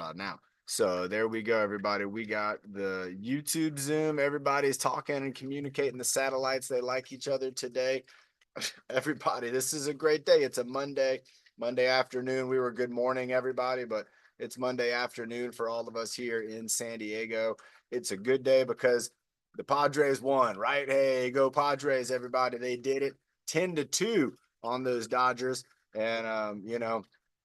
about now. So there we go, everybody. We got the YouTube Zoom. Everybody's talking and communicating the satellites. They like each other today. Everybody, this is a great day. It's a Monday afternoon. We were good morning, everybody, but it's Monday afternoon for all of us here in San Diego. It's a good day because the Padres won, right? Hey, go Padres, everybody. They did it 10-2 on those Dodgers. And,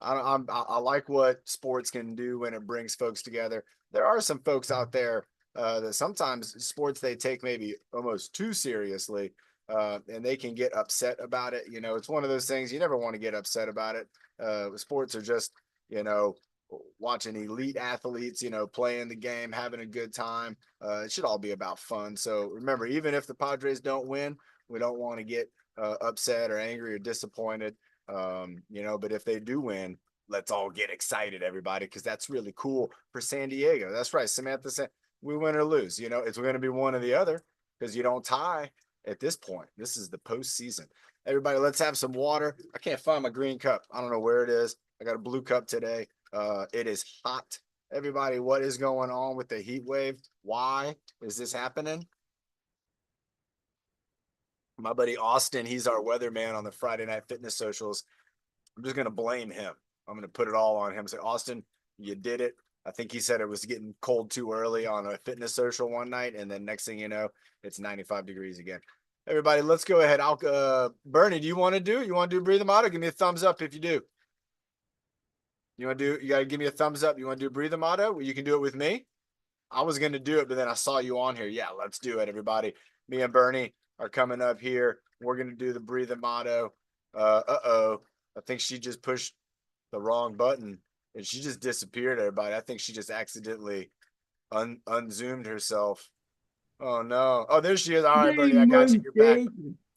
I like what sports can do when it brings folks together. There are some folks out there that sometimes sports they take maybe almost too seriously, and they can get upset about it. It's one of those things you never want to get upset about it. Sports are just, you know, watching elite athletes, playing the game, having a good time. It should all be about fun. So remember, even if the Padres don't win, we don't want to get upset or angry or disappointed. But if they do win, let's all get excited, everybody, because that's really cool for San Diego. That's right, Samantha said, we win or lose. It's going to be one or the other because you don't tie at this point. This is the postseason. Everybody, let's have some water. I can't find my green cup. I don't know where it is. I got a blue cup today. It is hot. Everybody, what is going on with the heat wave? Why is this happening? My buddy Austin, he's our weatherman on the Friday Night Fitness socials. I'm just going to blame him. I'm going to put it all on him. Say, Austin, you did it. I think he said it was getting cold too early on a fitness social one night. And then next thing you know, it's 95 degrees again. Everybody, let's go ahead. Bernie, do you want to do it? You want to do Breathe Them Out? Give me a thumbs up if you do. You got to give me a thumbs up. You want to do Breathe Them Out? You can do it with me. I was going to do it, but then I saw you on here. Yeah, let's do it, everybody. Me and Bernie are coming up here. We're going to do the Breathe Them Out. I think she just pushed the wrong button and she just disappeared, everybody. I think she just accidentally unzoomed herself. Oh no. Oh, there she is. All right, Bernie, I got you. You're back.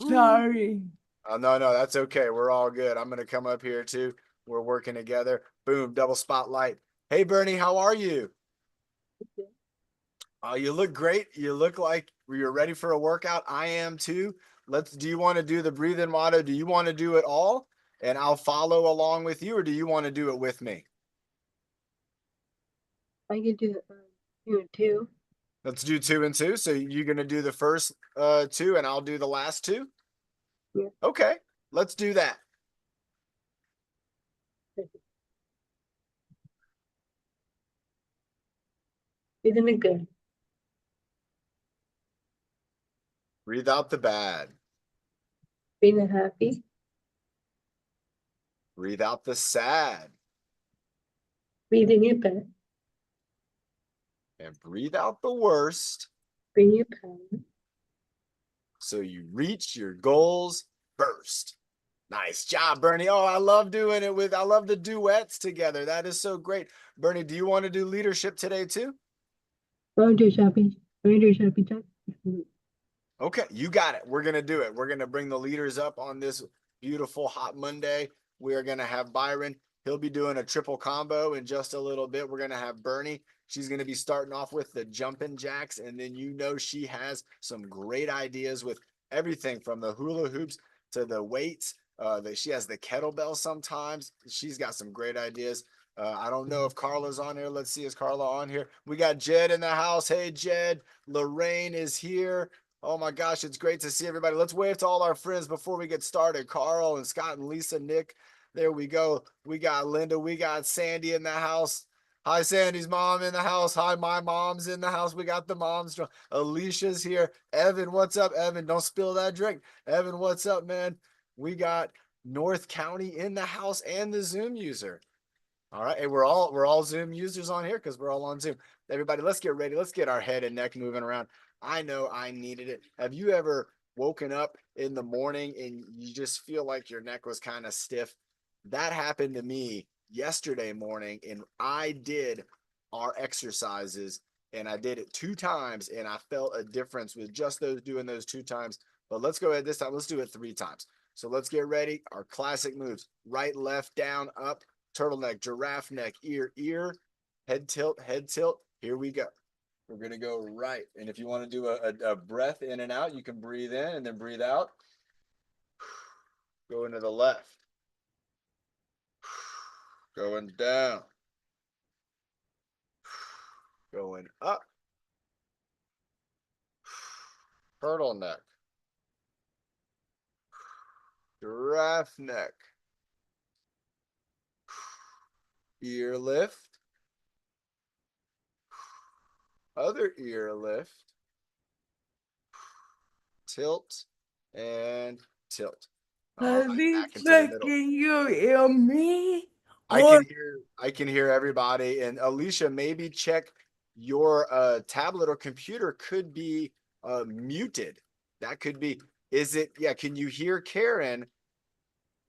Sorry. Oh, no, that's okay. We're all good. I'm gonna come up here too. We're working together. Boom, double spotlight. Hey Bernie, how are you? Oh, you look great. You look like you're ready for a workout. I am too. Do you want to do the breathe in motto? Do you want to do it all? And I'll follow along with you, or do you want to do it with me? I can do you too. Let's do 2 and 2. So you're gonna do the first two, and I'll do the last two. Yeah. Okay, let's do that. Isn't it good? Breathe out the bad. Being happy. Breathe out the sad. Breathing it back. And breathe out the worst. Bring your power. So you reach your goals first. Nice job, Bernie. Oh, I love doing it I love the duets together. That is so great. Bernie, do you want to do leadership today too? Volunteer shopping. Volunteer shopping time. Okay, you got it. We're going to do it. We're going to bring the leaders up on this beautiful hot Monday. We are going to have Byron. He'll be doing a triple combo in just a little bit. We're going to have Bernie. She's going to be starting off with the jumping jacks. And then she has some great ideas with everything from the hula hoops to the weights. She has the kettlebell sometimes. She's got some great ideas. I don't know if Carla's on here. Let's see, is Carla on here? We got Jed in the house. Hey, Jed. Lorraine is here. Oh my gosh, it's great to see everybody. Let's wave to all our friends before we get started. Carl and Scott and Lisa, Nick. There we go. We got Linda. We got Sandy in the house. Hi, Sandy's mom in the house. Hi, my mom's in the house. We got the moms. Alicia's here. Evan, what's up, Evan? Don't spill that drink. Evan, what's up, man? We got North County in the house and the Zoom user. All right. Hey, we're all Zoom users on here because we're all on Zoom. Everybody, let's get ready. Let's get our head and neck moving around. I know I needed it. Have you ever woken up in the morning and you just feel like your neck was kind of stiff? That happened to me yesterday morning, and I did our exercises and I did it 2 times and I felt a difference with just doing those 2 times. But let's go ahead this time. Let's do it 3 times. So let's get ready. Our classic moves: right, left, down, up, turtleneck, giraffe neck, ear, head tilt, head tilt. Here we go. We're going to go right. And if you want to do a breath in and out, you can breathe in and then breathe out. Go into the left. Going down. Going up. Turtleneck. Giraffe neck. Ear lift. Other ear lift. Tilt and tilt. All right, back into the middle. Can you hear me? I can hear everybody. And Alicia, maybe check your tablet or computer could be muted. That could be, is it, yeah, can you hear Karen,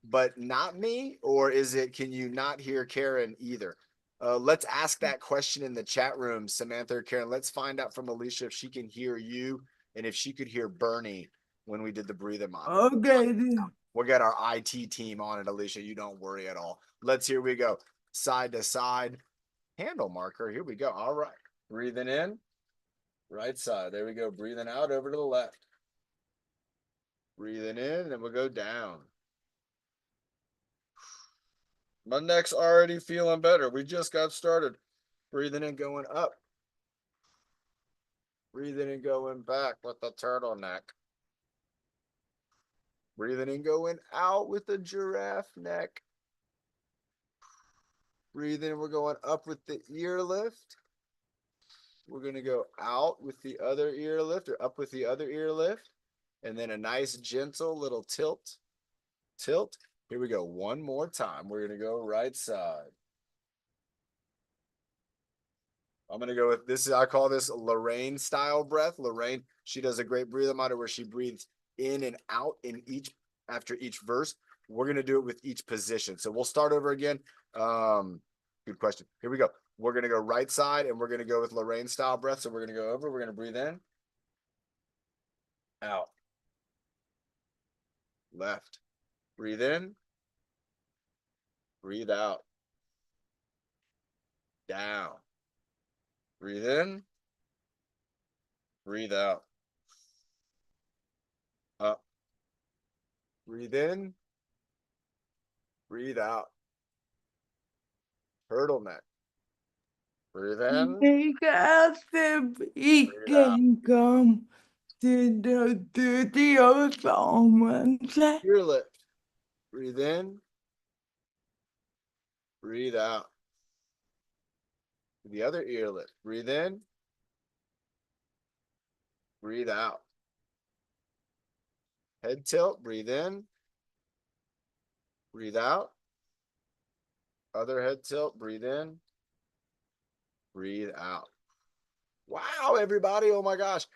but not me? Or is it, can you not hear Karen either? Let's ask that question in the chat room, Samantha or Karen. Let's find out from Alicia if she can hear you and if she could hear Bernie when we did the breathing model. Okay. We'll get our IT team on it, Alicia. You don't worry at all. Here we go. Side to side. Handle marker. Here we go. All right. Breathing in. Right side. There we go. Breathing out over to the left. Breathing in, and we'll go down. My neck's already feeling better. We just got started. Breathing in, going up. Breathing in, going back with the turtleneck. Breathing in, going out with the giraffe neck. Breathe in, we're going up with the ear lift. We're going to go out with the other ear lift or up with the other ear lift. And then a nice gentle little tilt. Tilt. Here we go. One more time. We're going to go right side. I'm going to go with this. I call this Lorraine style breath. Lorraine, she does a great breathing model where she breathes in and out after each verse. We're going to do it with each position. So we'll start over again. Good question. Here we go. We're going to go right side and we're going to go with Lorraine style breath. So we're going to go over. We're going to breathe in. Out. Left. Breathe in. Breathe out. Down. Breathe in. Breathe out. Up. Breathe in. Breathe out. Turtleneck. Breathe in. Because he Breathe out. can come to the studio someone Ear lift. Breathe in. Breathe out. The other ear lift. Breathe in. Breathe out. Head tilt. Breathe in. Breathe out. Other head tilt. Breathe in. Breathe out. Wow, everybody. Oh my gosh.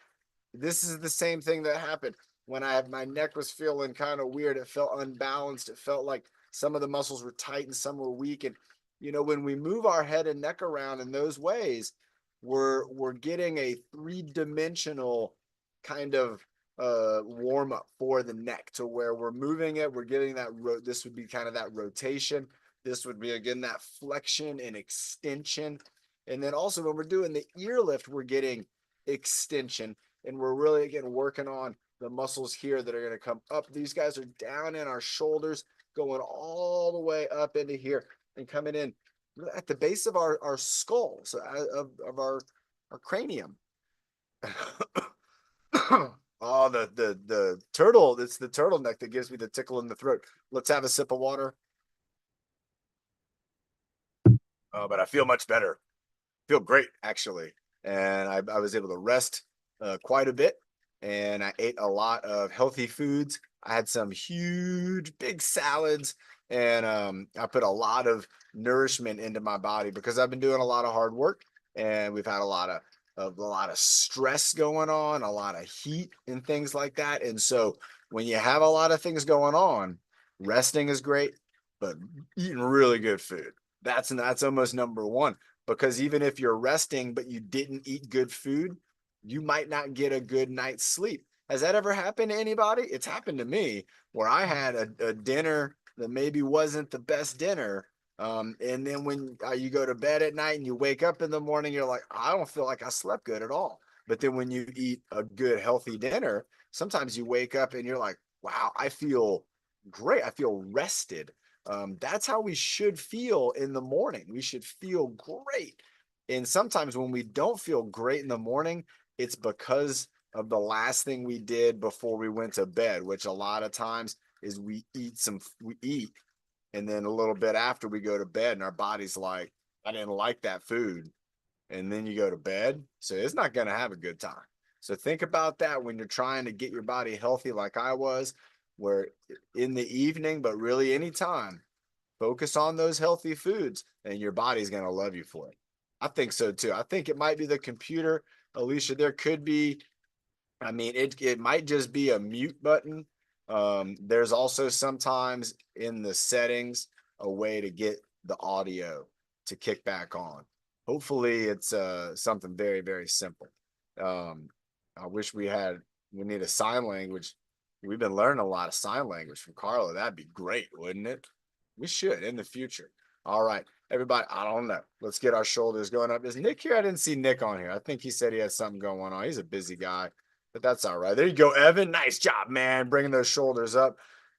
This is the same thing that happened when my neck was feeling kind of weird. It felt unbalanced. It felt like some of the muscles were tight and some were weak. And, when we move our head and neck around in those ways, we're getting a three-dimensional kind of warm up for the neck to where we're moving it. We're getting that, this would be kind of that rotation. This would be, again, that flexion and extension. And then also when we're doing the ear lift, we're getting extension. And we're really, again, working on the muscles here that are going to come up. These guys are down in our shoulders, going all the way up into here and coming in at the base of our skull, so of our cranium. Oh, the turtle, it's the turtleneck that gives me the tickle in the throat. Let's have a sip of water. Oh, but I feel much better. Feel great, actually. And I was able to rest quite a bit, and I ate a lot of healthy foods. I had some huge big salads, and I put a lot of nourishment into my body because I've been doing a lot of hard work, and we've had a lot of stress going on, a lot of heat and things like that. And so when you have a lot of things going on, resting is great, but eating really good food, that's almost number one. Because even if you're resting but you didn't eat good food, you might not get a good night's sleep. Has that ever happened to anybody? It's happened to me where I had a dinner that maybe wasn't the best dinner. And then when you go to bed at night and you wake up in the morning, you're like, I don't feel like I slept good at all. But then when you eat a good, healthy dinner, sometimes you wake up and you're like, wow, I feel great. I feel rested. That's how we should feel in the morning. We should feel great. And sometimes when we don't feel great in the morning, it's because of the last thing we did before we went to bed, which a lot of times is we eat, and then a little bit after we go to bed and our body's like, I didn't like that food. And then you go to bed. So it's not going to have a good time. So think about that when you're trying to get your body healthy, like I was, where in the evening, but really anytime, focus on those healthy foods and your body's going to love you for it. I think so too. I think it might be the computer, Alicia. There could be, I mean, it might just be a mute button. There's also sometimes in the settings a way to get the audio to kick back on. Hopefully it's something very, very simple. I wish we need a sign language. We've been learning a lot of sign language from Carla. That'd be great, wouldn't it? We should in the future. All right, everybody. I don't know. Let's get our shoulders going up. Is Nick here? I didn't see Nick on here. I think he said he had something going on. He's a busy guy, but that's all right. There you go, Evan. Nice job, man. Bringing those shoulders up.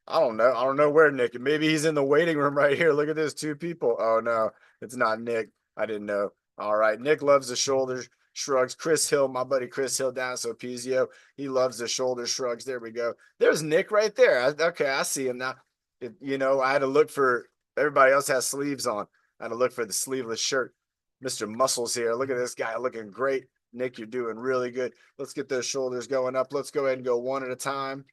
I don't know. I don't know where Nick. Maybe he's in the waiting room right here. Look at this, 2 people. Oh no, it's not Nick. I didn't know. All right. Nick loves the shoulders shrugs. Chris Hill, my buddy Chris Hill down at Sopizio. He loves the shoulder shrugs. There we go. There's Nick right there. Okay, I see him now. I had to look for, everybody else has sleeves on. I had to look for the sleeveless shirt. Mr. Muscles here. Look at this guy looking great. Nick, you're doing really good. Let's get those shoulders going up. Let's go ahead and go one at a time.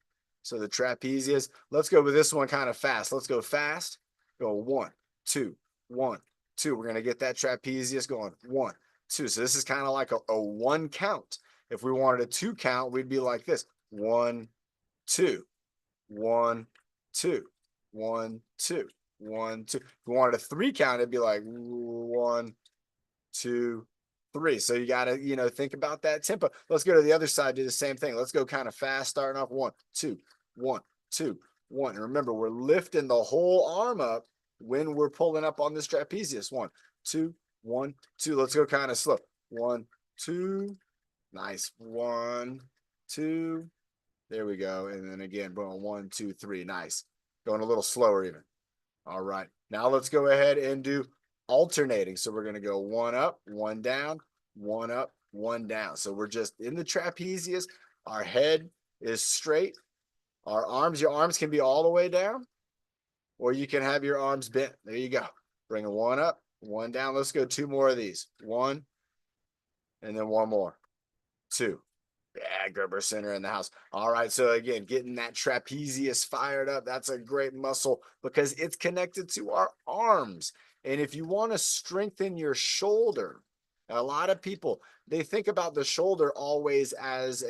So the trapezius. Let's go with this one kind of fast. Let's go fast. Go 1, 2, 1, 2. We're going to get that trapezius going. 1, 2. So this is kind of like a 1 count. If we wanted a 2 count, we'd be like this. 1, 2, 1, 2, 1, 2, 1, 2. If we wanted a 3 count, it'd be like 1, 2, 3. So you got to, think about that tempo. Let's go to the other side, do the same thing. Let's go kind of fast, starting off 1, 2, 1, 2, 1. And remember, we're lifting the whole arm up when we're pulling up on this trapezius. 1, 2, 1, 2. Let's go kind of slow. 1, 2. Nice. 1, 2. There we go. And then again, boom. 1, 2, 3. Nice. Going a little slower even. All right. Now let's go ahead and do alternating. So we're going to go 1 up, 1 down, 1 up, 1 down. So we're just in the trapezius. Our head is straight. Our arms, your arms can be all the way down, or you can have your arms bent. There you go. Bring a 1 up, 1 down. Let's go 2 more of these. 1, and then 1 more. 2. Yeah, Gerber Center in the house. All right. So again, getting that trapezius fired up. That's a great muscle because it's connected to our arms. And if you want to strengthen your shoulder, a lot of people, they think about the shoulder always as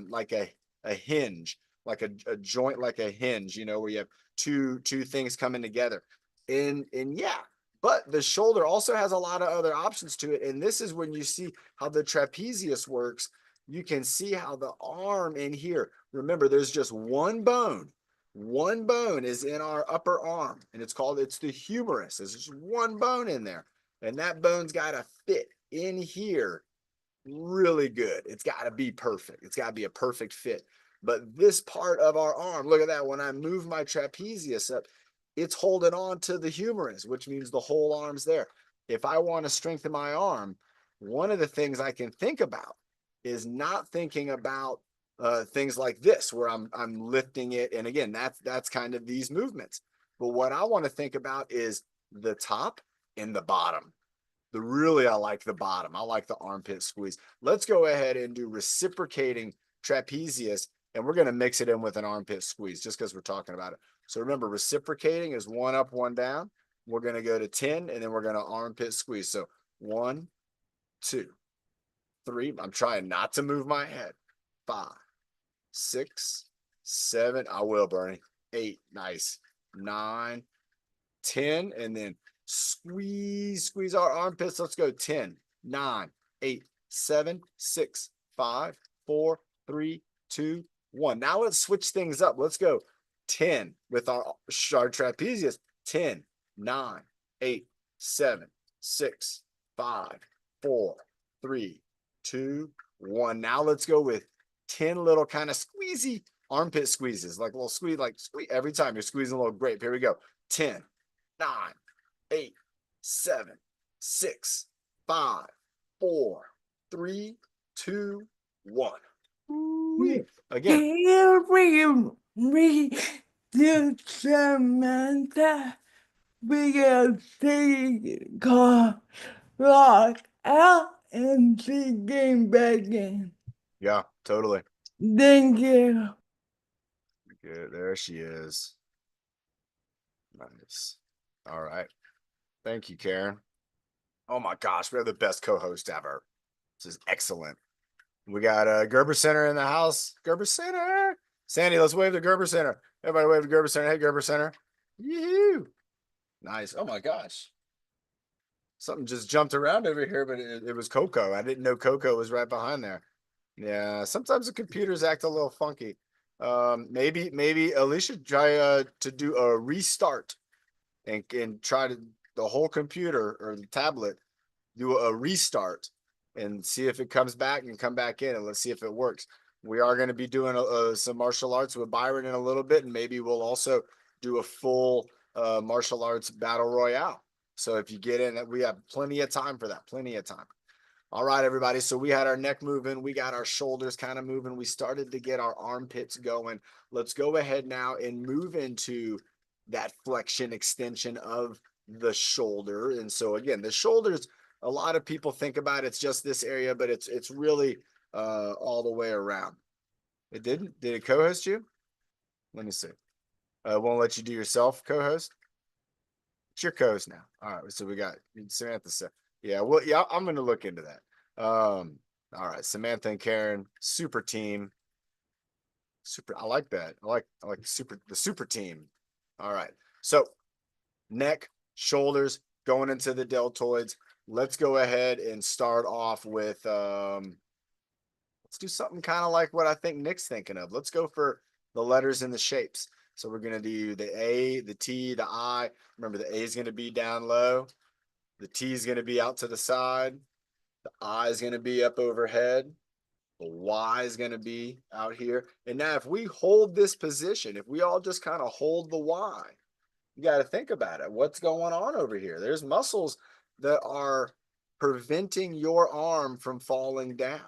like a hinge, like a joint, like a hinge, where you have two things coming together. And yeah, but the shoulder also has a lot of other options to it. And this is when you see how the trapezius works. You can see how the arm in here, remember, there's just one bone. One bone is in our upper arm, and it's the humerus. There's just one bone in there. And that bone's got to fit in here really good. It's got to be perfect. It's got to be a perfect fit. But this part of our arm, look at that. When I move my trapezius up, it's holding on to the humerus, which means the whole arm's there. If I want to strengthen my arm, one of the things I can think about is not thinking about things like this, where I'm lifting it. And again, that's kind of these movements. But what I want to think about is the top and the bottom. I like the bottom. I like the armpit squeeze. Let's go ahead and do reciprocating trapezius, and we're going to mix it in with an armpit squeeze just because we're talking about it. So remember, reciprocating is 1 up, 1 down. We're going to go to 10, and then we're going to armpit squeeze. So 1, 2, 3. I'm trying not to move my head. 5, 6, 7. I will, Bernie. 8. Nice. 9, 10, and then squeeze our armpits. Let's go 10, 9, 8, 7, 6, 5, 4, 3, 2, 1. Now let's switch things up. Let's go 10 with our trapezius. 10, 9, 8, 7, 6, 5, 4, 3, 2, 1. Now let's go with 10 little kind of squeezy armpit squeezes, like a little squeeze, every time you're squeezing a little grape. Here we go. 10, 9, 8, 7, 6, 5, 4, 3, 2, 1. Yeah. Again, Me to Samantha because she got locked out and she came back in. yeah, totally. Thank you. Good. There she is. Nice. All right. Thank you, Karen. Oh my gosh, we have the best co-host ever. This is excellent. We got Gerber Center in the house. Gerber Center. Sandy, let's wave to Gerber Center. Everybody wave to Gerber Center. Hey, Gerber Center. Yoo. Nice. Oh my gosh. Something just jumped around over here, but it was Coco. I didn't know Coco was right behind there. Yeah, sometimes the computers act a little funky. Maybe Alicia try to do a restart and try to the whole computer or the tablet do a restart and see if it comes back and come back in, and let's see if it works. We are going to be doing some martial arts with Byron in a little bit, and maybe we'll also do a full martial arts battle royale. So if you get in, we have plenty of time for that. Plenty of time. All right, everybody. So we had our neck moving. We got our shoulders kind of moving. We started to get our armpits going. Let's go ahead now and move into that flexion extension of the shoulder. And so again, the shoulders, a lot of people think about it's just this area, but it's really all the way around. It didn't? Did it co-host you? Let me see. Won't let you do yourself co-host? It's your co-host now. All right. So we got Samantha. Yeah, well, yeah, I'm gonna look into that. All right, Samantha and Karen, super team. Super, I like that. I like the super team. All right. So neck, shoulders, going into the deltoids. Let's go ahead and start off with let's do something kind of like what I think Nick's thinking of. Let's go for the letters and the shapes. So we're gonna do the A, the T, the I. Remember, the A is gonna be down low. The T is going to be out to the side. The I is going to be up overhead. The Y is going to be out here. And now if we hold this position, if we all just kind of hold the Y, you got to think about it. What's going on over here? There's muscles that are preventing your arm from falling down.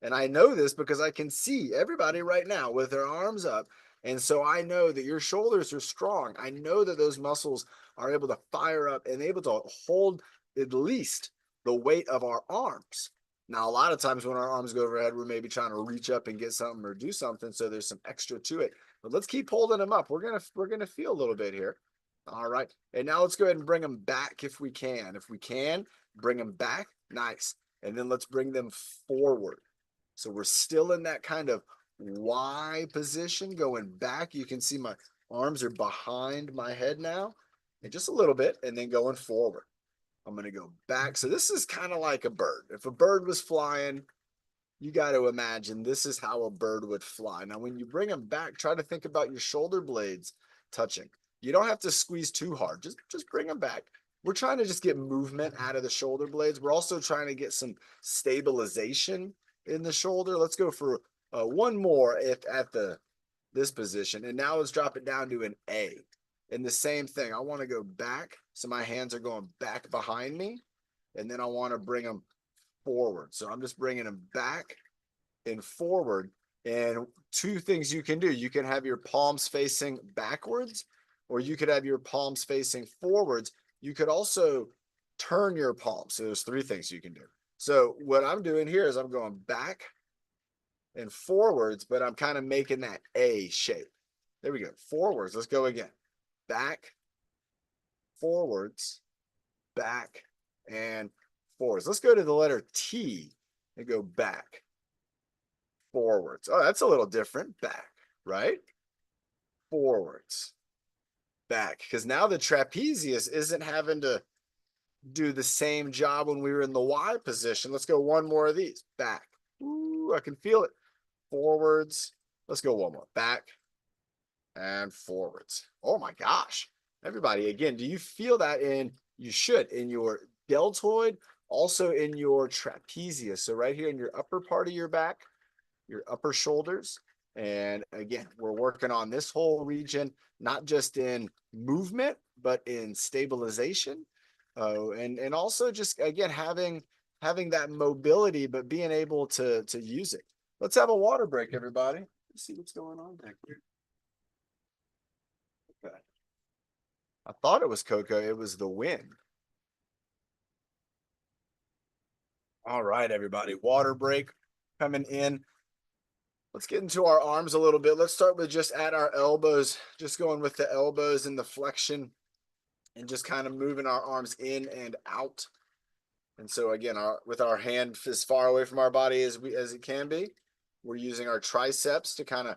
And I know this because I can see everybody right now with their arms up. And so I know that your shoulders are strong. I know that those muscles are able to fire up and able to hold at least the weight of our arms. Now, a lot of times when our arms go overhead, we're maybe trying to reach up and get something or do something. So there's some extra to it. But let's keep holding them up. We're gonna feel a little bit here. All right. And now let's go ahead and bring them back if we can. If we can, bring them back. Nice. And then let's bring them forward. So we're still in that kind of Y position going back. You can see my arms are behind my head now, and just a little bit, and then going forward. I'm going to go back. So this is kind of like a bird. If a bird was flying, you got to imagine this is how a bird would fly. Now, when you bring them back, try to think about your shoulder blades touching. You don't have to squeeze too hard. Just bring them back. We're trying to just get movement out of the shoulder blades. We're also trying to get some stabilization in the shoulder. Let's go for one more at this position. And now let's drop it down to an A. And the same thing, I want to go back. So my hands are going back behind me. And then I want to bring them forward. So I'm just bringing them back and forward. And two things you can do. You can have your palms facing backwards, or you could have your palms facing forwards. You could also turn your palms. So there's three things you can do. So what I'm doing here is I'm going back and forwards, but I'm kind of making that A shape. There we go. Forwards. Let's go again. Back, forwards, back, and forwards. Let's go to the letter T and go back, forwards. Oh, that's a little different. Back, right? Forwards, back. Because now the trapezius isn't having to do the same job when we were in the Y position. Let's go one more of these. Back. Ooh, I can feel it. Forwards. Let's go one more. Back and forwards. Oh my gosh. Everybody, again, do you feel that you should, in your deltoid, also in your trapezius. So right here in your upper part of your back, your upper shoulders. And again, we're working on this whole region, not just in movement, but in stabilization. And also just, again, having having that mobility, but being able to use it. Let's have a water break, everybody. Let's see what's going on back here. Okay. I thought it was Coco. It was the wind. All right, everybody. Water break coming in. Let's get into our arms a little bit. Let's start with just at our elbows, just going with the elbows and the flexion and just kind of moving our arms in and out. And so again, with our hand as far away from our body as it can be, we're using our triceps to kind of,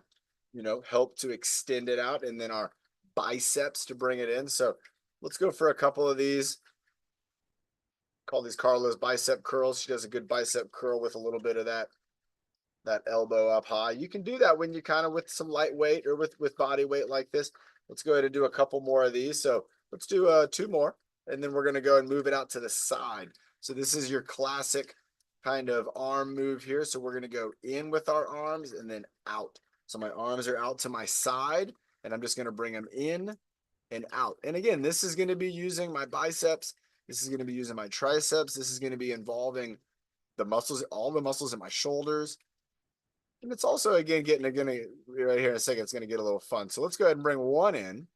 help to extend it out, and then our biceps to bring it in. So let's go for a couple of these. Call these Carla's bicep curls. She does a good bicep curl with a little bit of that elbow up high. You can do that when you kind of with some light weight or with body weight like this. Let's go ahead and do a couple more of these. So let's do 2 more, and then we're going to go and move it out to the side. So this is your classic kind of arm move here. So we're going to go in with our arms and then out. So my arms are out to my side, and I'm just going to bring them in and out. And again, this is going to be using my biceps. This is going to be using my triceps. This is going to be involving the muscles, all the muscles in my shoulders. And it's also, again, right here in a second, it's going to get a little fun. So let's go ahead and bring one in.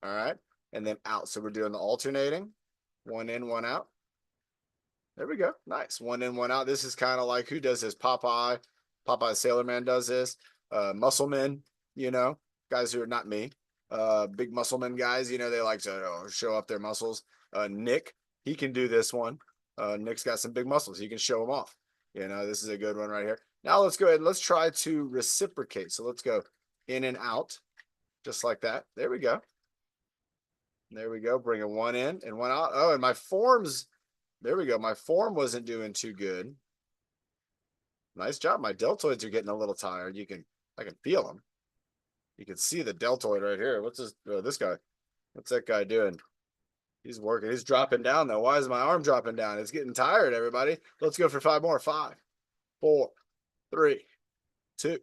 All right. And then out. So we're doing the alternating. One in, one out. There we go. Nice. One in, one out. This is kind of like, who does this? Popeye Sailor Man does this. Muscle men, guys who are not me. Big muscle men guys, they like to show up their muscles. Nick, he can do this one. Nick's got some big muscles. He can show them off. This is a good one right here. Now let's go ahead and let's try to reciprocate. So let's go in and out, just like that. There we go. There we go. Bringing one in and one out. Oh, and my forms, there we go. My form wasn't doing too good. Nice job. My deltoids are getting a little tired. I can feel them. You can see the deltoid right here. What's this guy? What's that guy doing? He's working. He's dropping down though. Why is my arm dropping down? It's getting tired, everybody. Let's go for 5 more. 5, 4, 3, 2,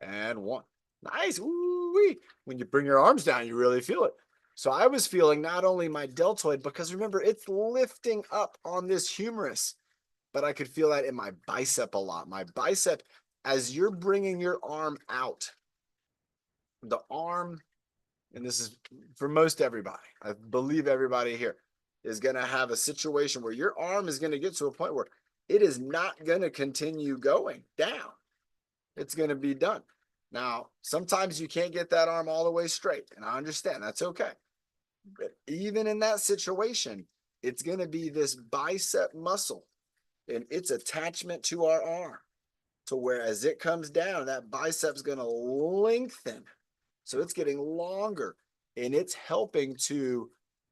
and 1. Nice. Woo-wee. When you bring your arms down, you really feel it. So I was feeling not only my deltoid, because remember, it's lifting up on this humerus, but I could feel that in my bicep a lot. My bicep, as you're bringing your arm out, the arm, and this is for most everybody, I believe everybody here is going to have a situation where your arm is going to get to a point where it is not going to continue going down. It's going to be done. Now, sometimes you can't get that arm all the way straight, and I understand that's okay. But even in that situation, it's going to be this bicep muscle and its attachment to our arm, to where as it comes down, that bicep's going to lengthen. So it's getting longer, and it's helping to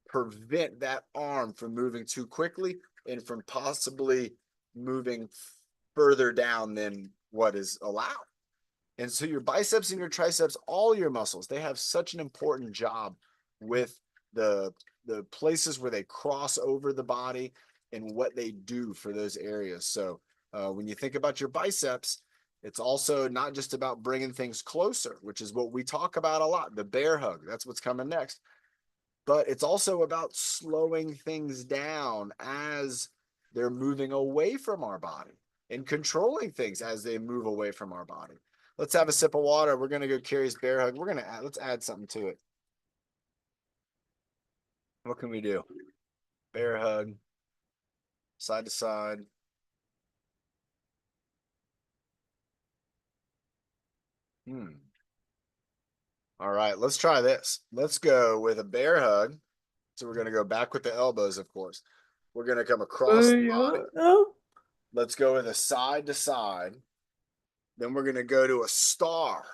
prevent that arm from moving too quickly and from possibly moving further down than what is allowed. And so your biceps and your triceps, all your muscles, they have such an important job with the places where they cross over the body and what they do for those areas. So when you think about your biceps, it's also not just about bringing things closer, which is what we talk about a lot, the bear hug. That's what's coming next. But it's also about slowing things down as they're moving away from our body and controlling things as they move away from our body. Let's have a sip of water. We're going to go Carrie's bear hug. Let's add something to it. What can we do? Bear hug, side to side. All right, let's try this. Let's go with a bear hug. So we're going to go back with the elbows, of course. We're going to come across the body. Let's go with a side to side. Then we're going to go to a star.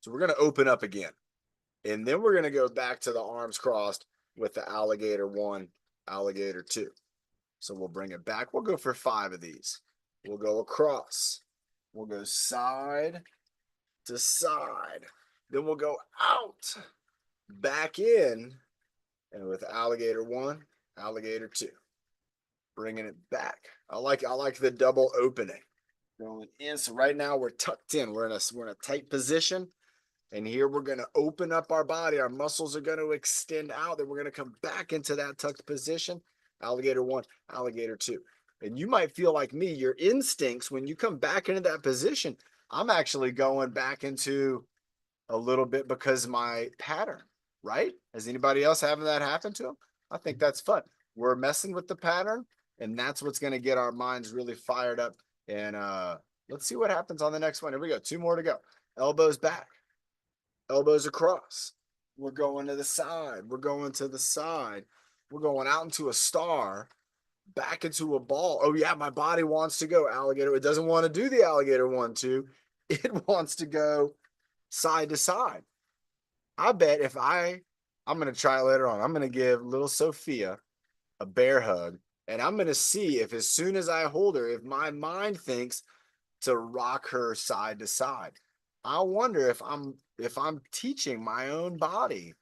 So we're going to open up again. And then we're going to go back to the arms crossed with the alligator 1, alligator 2. So we'll bring it back. We'll go for 5 of these. We'll go across. We'll go side to side. Then we'll go out, back in, and with alligator 1, alligator 2. Bringing it back. I like the double opening. Going in. So right now we're tucked in. We're in a tight position. And here we're going to open up our body. Our muscles are going to extend out. Then we're going to come back into that tucked position. Alligator 1, alligator 2. And you might feel like me, your instincts, when you come back into that position, I'm actually going back into a little bit because my pattern, right? Has anybody else having that happen to them? I think that's fun. We're messing with the pattern, and that's what's going to get our minds really fired up. And let's see what happens on the next one. Here we go. 2 more to go. Elbows back, elbows across. We're going to the side. We're going to the side. We're going out into a star, back into a ball. Oh, yeah, my body wants to go alligator. It doesn't want to do the alligator 1-2. It wants to go side to side. I bet if I'm going to try it later on. I'm going to give little Sophia a bear hug, and I'm going to see if as soon as I hold her, if my mind thinks to rock her side to side. I wonder if I'm teaching my own body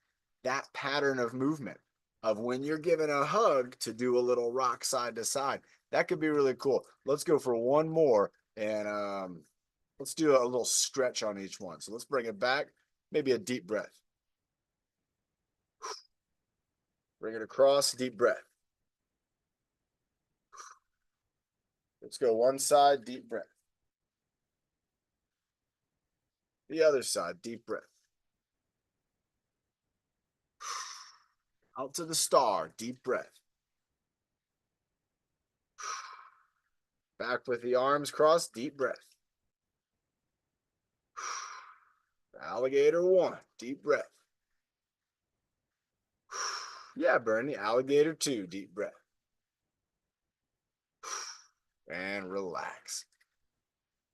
that pattern of movement of when you're giving a hug to do a little rock side to side. That could be really cool. Let's go for one more, and let's do a little stretch on each one. So let's bring it back. Maybe a deep breath. Bring it across, deep breath. Let's go one side, deep breath. The other side, deep breath. Out to the star, deep breath. Back with the arms crossed, deep breath. Alligator 1, deep breath. Yeah, Bernie, alligator 2, deep breath. And relax.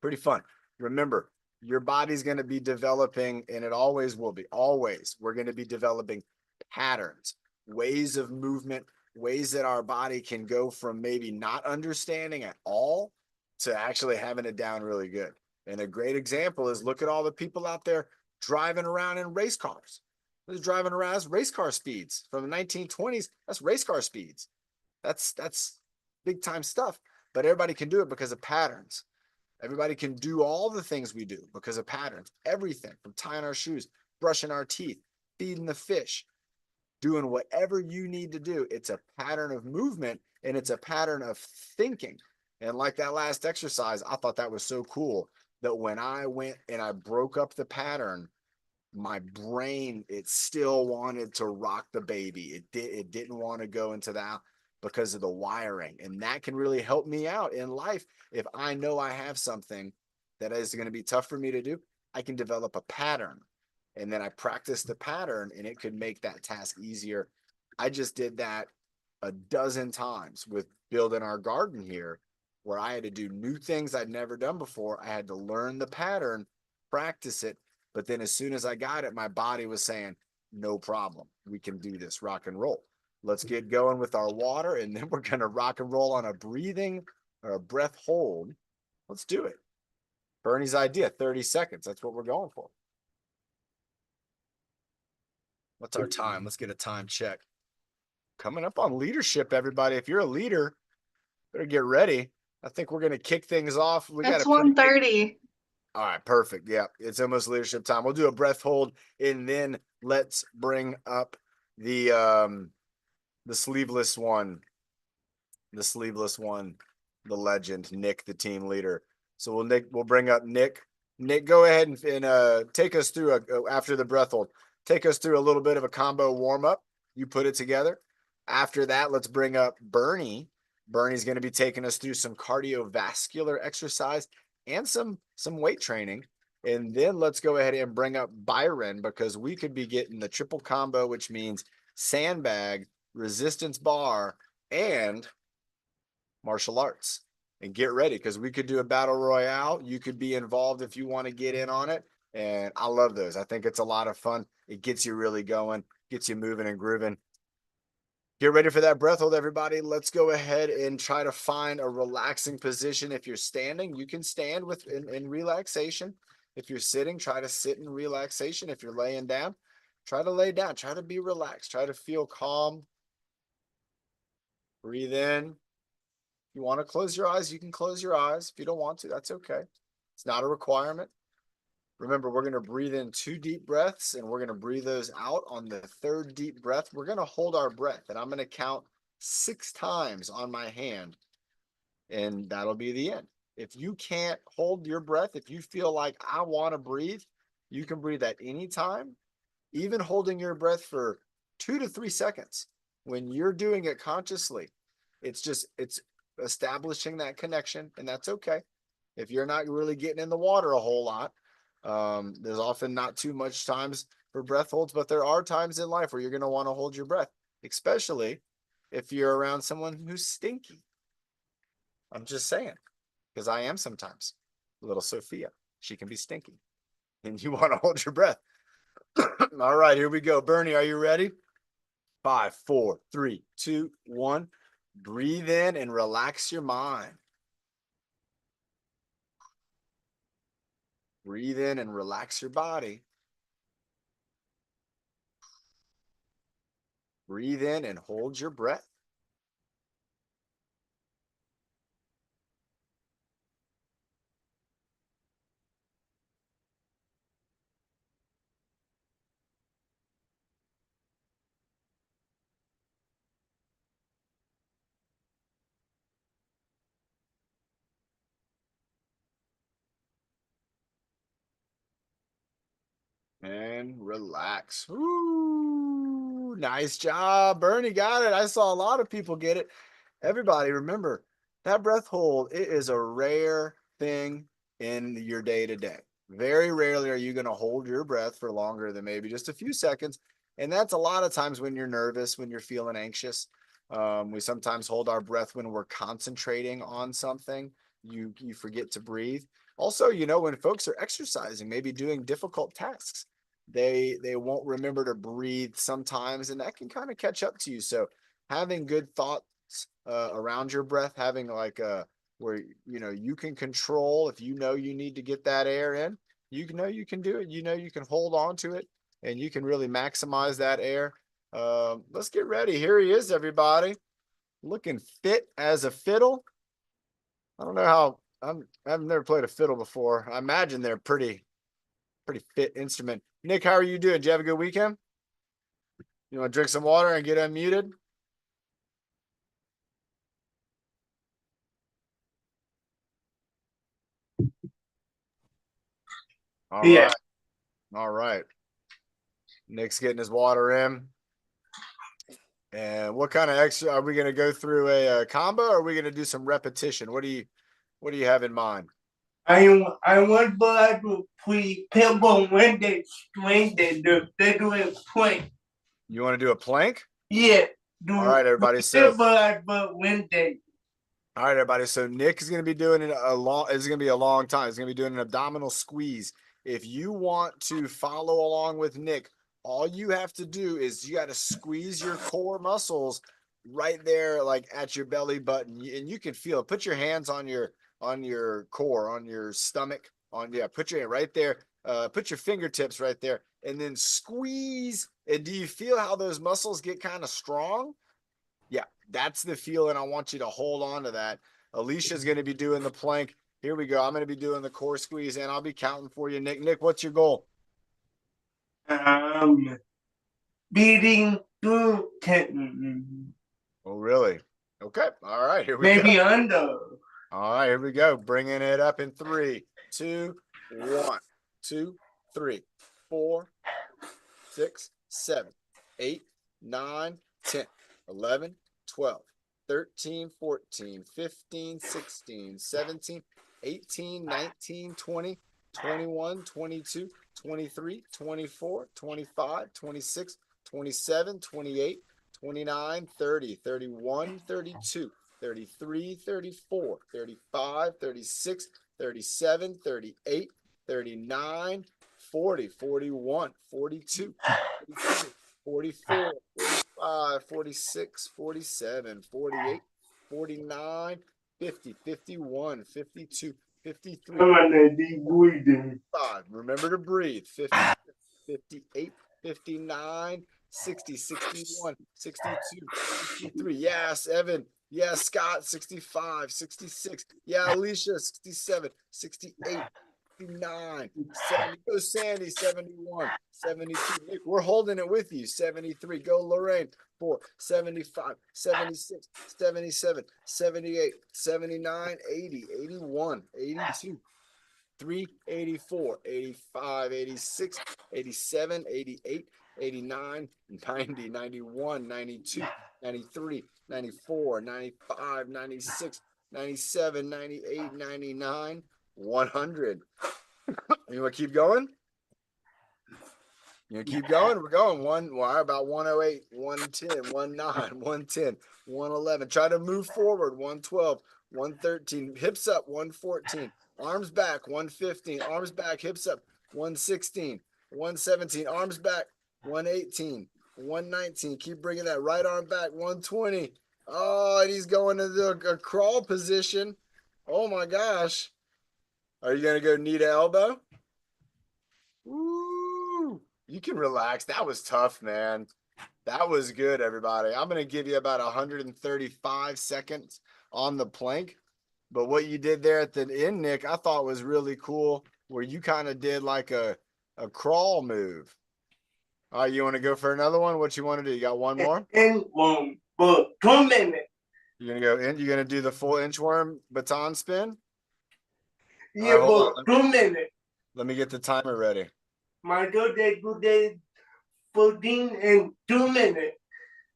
Pretty fun. Remember, your body's going to be developing, and it always will be, always, we're going to be developing patterns, ways of movement, ways that our body can go from maybe not understanding at all to actually having it down really good. And a great example is look at all the people out there driving around in race cars. They're driving around as race car speeds from the 1920s. That's race car speeds. That's big time stuff. But everybody can do it because of patterns. Everybody can do all the things we do because of patterns. Everything from tying our shoes, brushing our teeth, feeding the fish, doing whatever you need to do. It's a pattern of movement, and it's a pattern of thinking. And like that last exercise, I thought that was so cool that when I went and I broke up the pattern, my brain, it still wanted to rock the baby. It didn't want to go into that because of the wiring. And that can really help me out in life. If I know I have something that is going to be tough for me to do, I can develop a pattern. And then I practice the pattern, and it could make that task easier. I just did that a dozen times with building our garden here, where I had to do new things I'd never done before. I had to learn the pattern, practice it. But then as soon as I got it, my body was saying, no problem. We can do this, rock and roll. Let's get going with our water, and then we're going to rock and roll on a breathing or a breath hold. Let's do it. Bernie's idea, 30 seconds. That's what we're going for. What's our time? Let's get a time check. Coming up on leadership, everybody. If you're a leader, better get ready. I think we're going to kick things off. It's 1:30. All right, perfect. Yeah, it's almost leadership time. We'll do a breath hold, and then let's bring up the sleeveless one, the legend, Nick, the team leader. So we'll bring up Nick. Nick, go ahead and take us through after the breath hold. Take us through a little bit of a combo warm up. You put it together. After that, let's bring up Bernie. Bernie's going to be taking us through some cardiovascular exercise and some weight training. And then let's go ahead and bring up Byron, because we could be getting the triple combo, which means sandbag, resistance bar, and martial arts. And get ready, because we could do a battle royale. You could be involved if you want to get in on it. And I love those. I think it's a lot of fun. It gets you really going, gets you moving and grooving. Get ready for that breath hold, everybody. Let's go ahead and try to find a relaxing position. If you're standing, you can stand in relaxation. If you're sitting, try to sit in relaxation. If you're laying down, try to lay down. Try to be relaxed. Try to feel calm. Breathe in. If you want to close your eyes, you can close your eyes. If you don't want to, that's okay. It's not a requirement. Remember, we're going to breathe in 2 deep breaths, and we're going to breathe those out on the 3rd deep breath. We're going to hold our breath, and I'm going to count 6 times on my hand. and that'll be the end. If you can't hold your breath, if you feel like I want to breathe, you can breathe at any time, even holding your breath for 2 to 3 seconds. When you're doing it consciously, it's establishing that connection, and that's okay. If you're not really getting in the water a whole lot, there's often not too much times for breath holds, but there are times in life where you're going to want to hold your breath, especially if you're around someone who's stinky. I'm just saying, because I am sometimes. Little Sophia, she can be stinky, and you want to hold your breath. All right, here we go. Bernie, are you ready? 5, 4, 3, 2, 1. Breathe in and relax your mind. Breathe in and relax your body. Breathe in and hold your breath. And relax. Ooh, nice job. Bernie got it. I saw a lot of people get it. Everybody, remember that breath hold, it is a rare thing in your day to day. Very rarely are you going to hold your breath for longer than maybe just a few seconds. And that's a lot of times when you're nervous, when you're feeling anxious. We sometimes hold our breath when we're concentrating on something. You forget to breathe. Also, when folks are exercising, maybe doing difficult tasks, they won't remember to breathe sometimes, and that can kind of catch up to you. So having good thoughts around your breath, having like where you can control, if you need to get that air in, you can do it. You can hold on to it, and you can really maximize that air. Let's get ready. Here he is, everybody, looking fit as a fiddle. I don't know how. I've never played a fiddle before. I imagine they're pretty fit instrument. Nick, how are you doing? Did you have a good weekend? You want to drink some water and get unmuted? All Yeah. right. All right. Nick's getting his water in. And what kind of extra are we going to go through a combo, or are we going to do some repetition? What do you have in mind? I want to play people when they they do a point. You want to do a plank? Yeah. All right, everybody. So But when they all right, everybody. So Nick is going to be doing it it's going to be a long time. He's going to be doing an abdominal squeeze. If you want to follow along with Nick, all you have to do is you got to squeeze your core muscles right there, like at your belly button, and you can feel it. Put your hands on your core, on your stomach, put your hand right there. Put your fingertips right there, and then squeeze. And do you feel how those muscles get kind of strong? Yeah, that's the feeling. I want you to hold on to that. Alicia's going to be doing the plank. Here we go. I'm going to be doing the core squeeze, and I'll be counting for you, Nick. Nick, what's your goal? beating through 10, Oh, really? Okay. All right. Here we maybe go. under. All right. Here we go. Bringing it up in 3, 2, 1, 2, 3, 4, 6, 7, 8, 9, 10, 11, 12, 13, 14, 15, 16, 17, 18, 19, 20, 21, 22, 23, 24, 25, 26, 27, 28, 29, 30, 31, 32, 33, 34, 35, 36, 37, 38, 39, 40, 41, 42, 43, 44, 45, 46, 47, 48, 49, 50, 51, 52, 53, I'm gonna be breathing. 5. Remember to breathe. 50, 58, 59, 60, 61, 62, 63. Yes, Evan. Yes, Scott. 65, 66. Yeah, Alicia. 67, 68, 69, 70. Go Sandy, 71, 72. Nick, we're holding it with you. 73. Go Lorraine. 4, 75, 76, 77, 78, 79, 80, 81, 82. 3, 84, 85, 86, 87, 88, 89, 90, 91, 92, 93, 94, 95, 96, 97, 98, 99, 100. You want to keep going? You want to keep going? We're going. About 108, 110, 19, 110, 111. Try to move forward. 112, 113. Hips up. 114. Arms back. 115. Arms back. Hips up. 116, 117. Arms back. 118, 119. Keep bringing that right arm back. 120. Oh, and he's going to a crawl position. Oh my gosh. Are you going to go knee to elbow? Woo! You can relax. That was tough, man. That was good, everybody. I'm going to give you about 135 seconds on the plank. But what you did there at the end, Nick, I thought was really cool, where you kind of did like a crawl move. All right, you want to go for another one? What you want to do? You got one more? And one, but 2 minutes. You're going to go in? You're going to do the full inchworm baton spin? Yeah, All right, hold but 2 minutes. Let me get the timer ready. My daughter do that 14 and 2 minutes.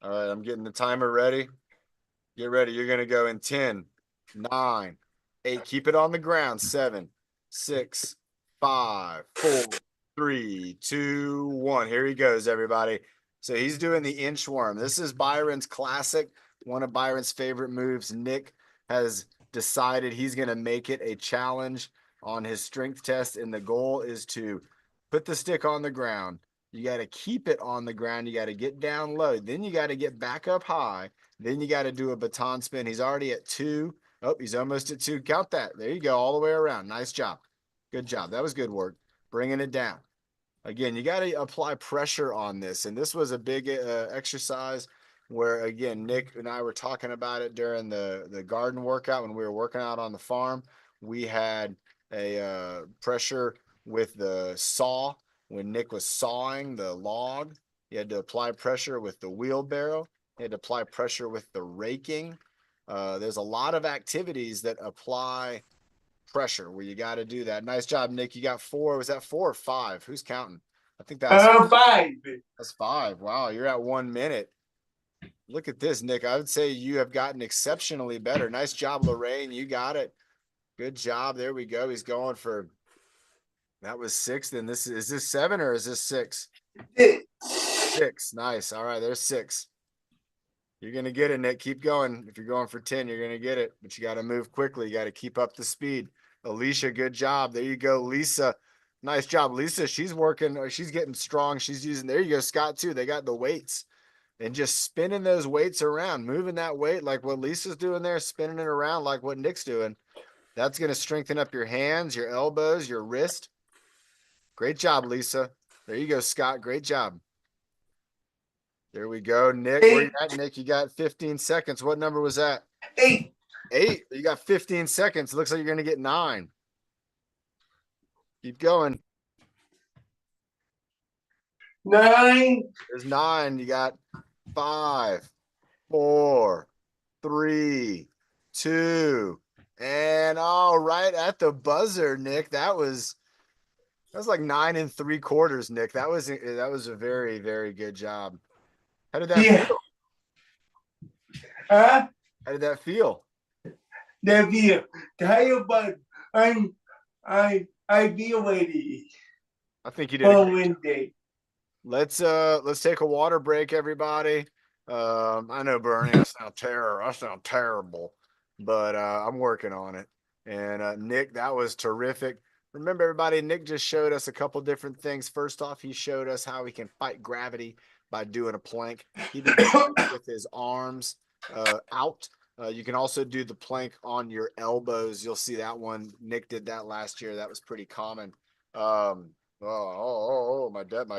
All right, I'm getting the timer ready. Get ready. You're going to go in 10, 9, 8. Keep it on the ground. 7, 6, 5, 4, 3, 2, 1. Here he goes, everybody. So he's doing the inchworm. This is Byron's classic, one of Byron's favorite moves. Nick has decided he's going to make it a challenge on his strength test, and the goal is to put the stick on the ground. You got to keep it on the ground. You got to get down low. Then you got to get back up high. Then you got to do a baton spin. He's already at 2. Oh, he's almost at 2. Count that. There you go. All the way around. Nice job. Good job. That was good work. Bringing it down. Again, you got to apply pressure on this. And this was a big exercise where, again, Nick and I were talking about it during the garden workout when we were working out on the farm. We had a pressure with the saw. When Nick was sawing the log, he had to apply pressure with the wheelbarrow. He had to apply pressure with the raking. There's a lot of activities that apply pressure where you got to do that. Nice job, Nick. You got 4. Was that 4 or 5? Who's counting? I think that's 5. That's 5. Wow, you're at 1 minute. Look at this, Nick. I would say you have gotten exceptionally better. Nice job, Lorraine. You got it. Good job. There we go. He's going for. That was 6. Then is this 7 or is this 6? 6. Nice. All right, there's 6. You're gonna get it, Nick. Keep going. If you're going for 10, you're gonna get it. But you got to move quickly. You got to keep up the speed. Alicia, good job. There you go, Lisa. Nice job, Lisa. She's working. She's getting strong. She's using. There you go, Scott. Too. They got the weights, and just spinning those weights around, moving that weight like what Lisa's doing there, spinning it around like what Nick's doing. That's gonna strengthen up your hands, your elbows, your wrist. Great job, Lisa. There you go, Scott. Great job. There we go. Nick, where you at, Nick? You got 15 seconds. What number was that? 8. 8. You got 15 seconds. It looks like you're going to get 9. Keep going. 9. There's 9. You got 5, 4, 3, 2, and all right at the buzzer, Nick. That was like 9 3/4, Nick. That was a very, very good job. How did that feel? Huh? How did that feel? That feel tired, but I feel ready I think you did. for Wednesday. Let's take a water break, everybody. I know, Bernie, I sound terrible, but I'm working on it. And Nick, that was terrific. Remember, everybody, Nick just showed us a couple different things. First off, he showed us how he can fight gravity by doing a plank. He did it with his arms out. You can also do the plank on your elbows. You'll see that one. Nick did that last year. That was pretty common. My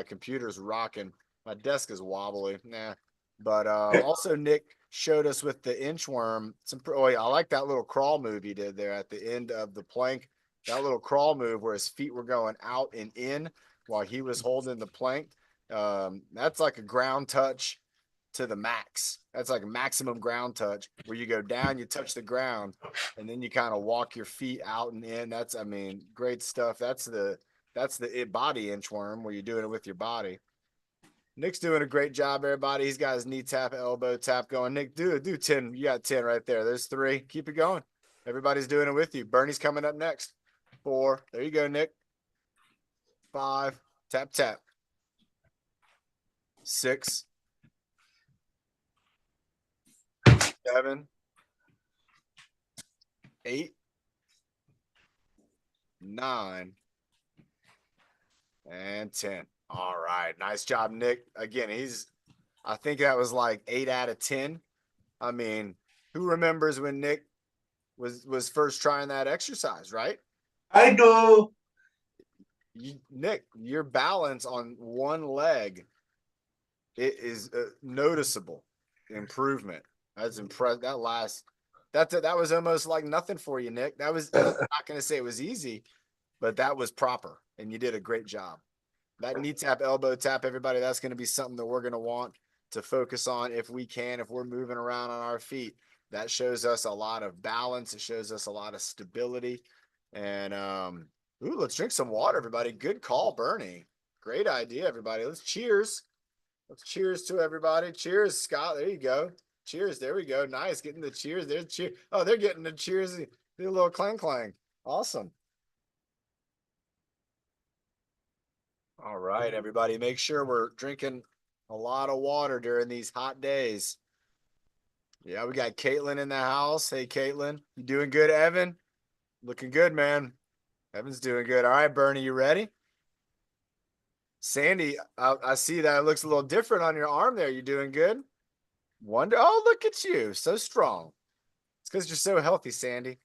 computer's rocking. My desk is wobbly. Nah. But also Nick showed us with the inchworm. I like that little crawl move he did there at the end of the plank. that little crawl move where his feet were going out and in while he was holding the plank. That's like a ground touch to the max. That's like a maximum ground touch where you go down, you touch the ground, and then you kind of walk your feet out and in. That's, I mean, great stuff. That's the body inchworm where you're doing it with your body. Nick's doing a great job, everybody. He's got his knee tap, elbow tap going. Nick, do 10. You got 10 right there. There's 3. Keep it going. Everybody's doing it with you. Bernie's coming up next. 4. There you go, Nick. 5. Tap, tap. 6. 7. 8. 9. And 10. All right. Nice job, Nick. Again, I think that was like 8 out of 10. I mean, who remembers when Nick was first trying that exercise, right? I do. Nick, your balance on one leg, it is a noticeable improvement. That's impressed. That was almost like nothing for you, Nick. That was, I'm not going to say it was easy, but that was proper, and you did a great job. That knee tap, elbow tap, everybody, that's going to be something that we're going to want to focus on if we can, if we're moving around on our feet. That shows us a lot of balance. It shows us a lot of stability. And, let's drink some water, everybody. Good call, Bernie. Great idea, everybody. Let's cheers. Let's cheers to everybody. Cheers, Scott. There you go. Cheers. There we go. Nice. Getting the cheers. There's cheer. Oh, they're getting the cheers. Do a little clang clang. Awesome. All right, everybody, make sure we're drinking a lot of water during these hot days. Yeah, we got Caitlin in the house. Hey, Caitlin, you doing good, Evan? Looking good, man. Evan's doing good. All right, Bernie, you ready? Sandy, I see that it looks a little different on your arm there. You doing good? Oh, look at you. So strong. It's because you're so healthy, Sandy.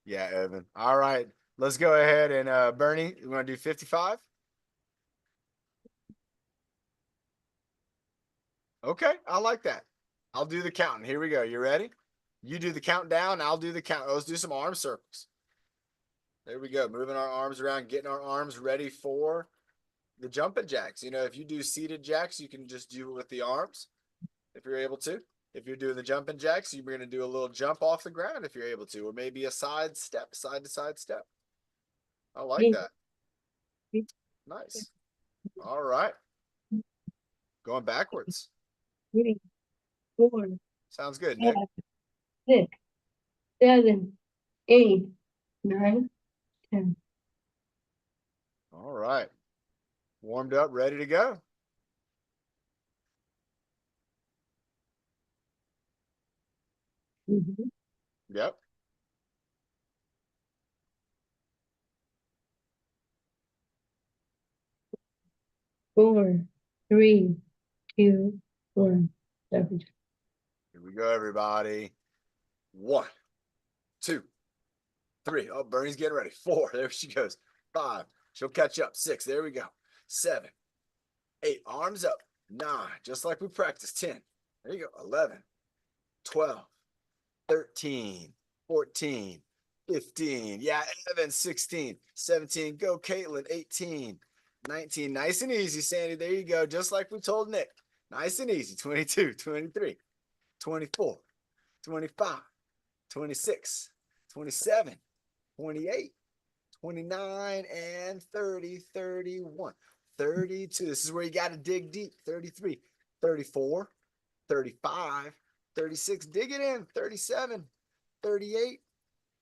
Yeah, Evan. All right, let's go ahead and Bernie, you want to do 55? Okay, I like that. I'll do the counting. Here we go. You ready? You do the countdown. I'll do the count. Let's do some arm circles. There we go. Moving our arms around, getting our arms ready for the jumping jacks. You know, if you do seated jacks, you can just do it with the arms if you're able to. If you're doing the jumping jacks, you're going to do a little jump off the ground if you're able to, or maybe a side step, side to side step. I like that. Nice. All right. Going backwards. 3, 4, Sounds good, Nick. 5, 6, 7, 8, 9, 10. All right. Warmed up, ready to go. Mhm. Yep. Four, 3, 2, 1. Here Here we go, everybody. 1, 2, 3. Oh, Bernie's getting ready. 4. There she goes. 5. She'll catch up. 6. There we go. 7, 8. Arms up. 9. Just like we practiced. 10. There you go. 11, 12, 13, 14, 15. Yeah, Evan, 16, 17. Go, Caitlin, 18, 19. Nice and easy, Sandy. There you go. Just like we told Nick. Nice and easy. 22, 23, 24, 25, 26, 27, 28, 29, and 30, 31, 32. This is where you got to dig deep. 33, 34, 35, 36. Dig it in. 37, 38,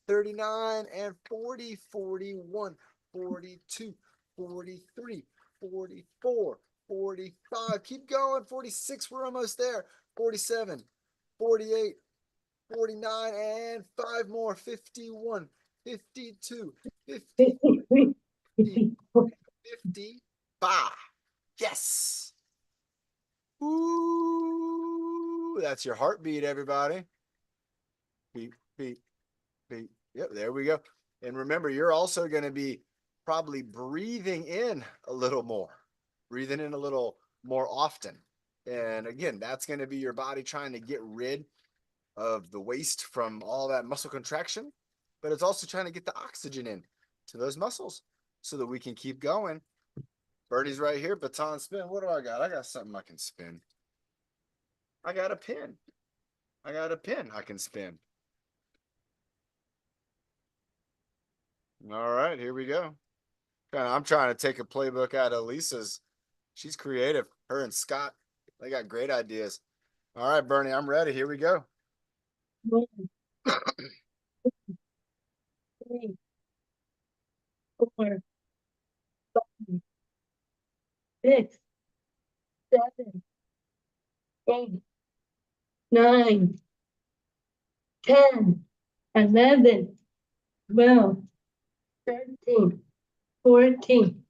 39, and 40, 41, 42, 43, 44, 45. Keep going. 46. We're almost there. 47, 48, 49, and 5 more. 51, 52, 50, 55. Yes. Ooh, that's your heartbeat, everybody. Beat, beat, beat. Yep, there we go. And remember, you're also going to be probably breathing in a little more, breathing in a little more often. And again, that's going to be your body trying to get rid of the waste from all that muscle contraction, but it's also trying to get the oxygen in. to those muscles so that we can keep going. Birdie's right here, baton spin. What do I got? I got something I can spin. I got a pin. I got a pin I can spin. All right, here we go. I'm trying to take a playbook out of Lisa's. She's creative. Her and Scott, they got great ideas. All right, Bernie, I'm ready. Here we go. 1, 3, 4, 5, 6, 7, 8, 9, 10, 11, 12, 13, 14,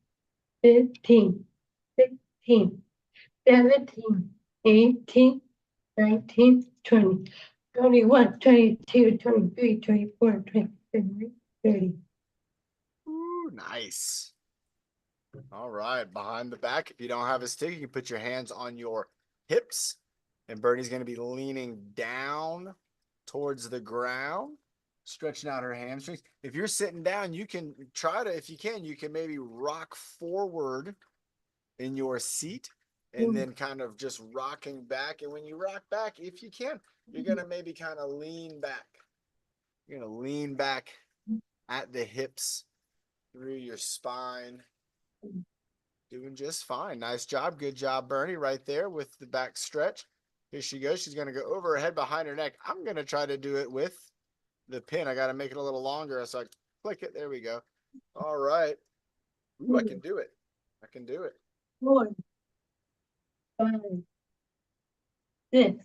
15, 16, 17, 18, 19, 20, 21, 22, 23, 24, 25, 30. Ooh, nice. All right, behind the back. If you don't have a stick, you can put your hands on your hips. And Bernie's going to be leaning down towards the ground, stretching out her hamstrings. If you're sitting down, you can try to, if you can maybe rock forward in your seat and then kind of just rocking back. And when you rock back, if you can, you're going to maybe kind of lean back. You're going to lean back at the hips through your spine. Doing just fine. Nice job. Good job, Bernie, right there with the back stretch. Here she goes. She's going to go over her head behind her neck. I'm going to try to do it with the pin. I got to make it a little longer. So I click it. There we go. All right. Ooh, I can do it. I can do it. 4, 5, 6,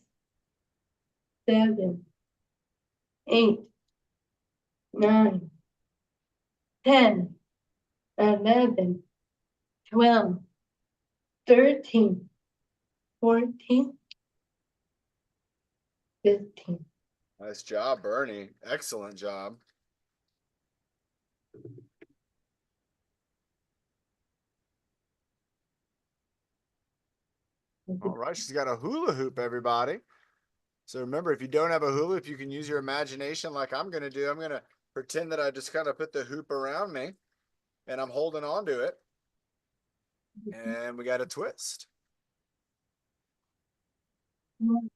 7, 8, 9, 10, 11, 12, 13, 14, 15. Nice job, Bernie. Excellent job. All right, she's got a hula hoop, everybody. So remember, if you don't have a hula hoop, you can use your imagination like I'm going to do. I'm going to pretend that I just kind of put the hoop around me and I'm holding on to it. And we got a twist. 1,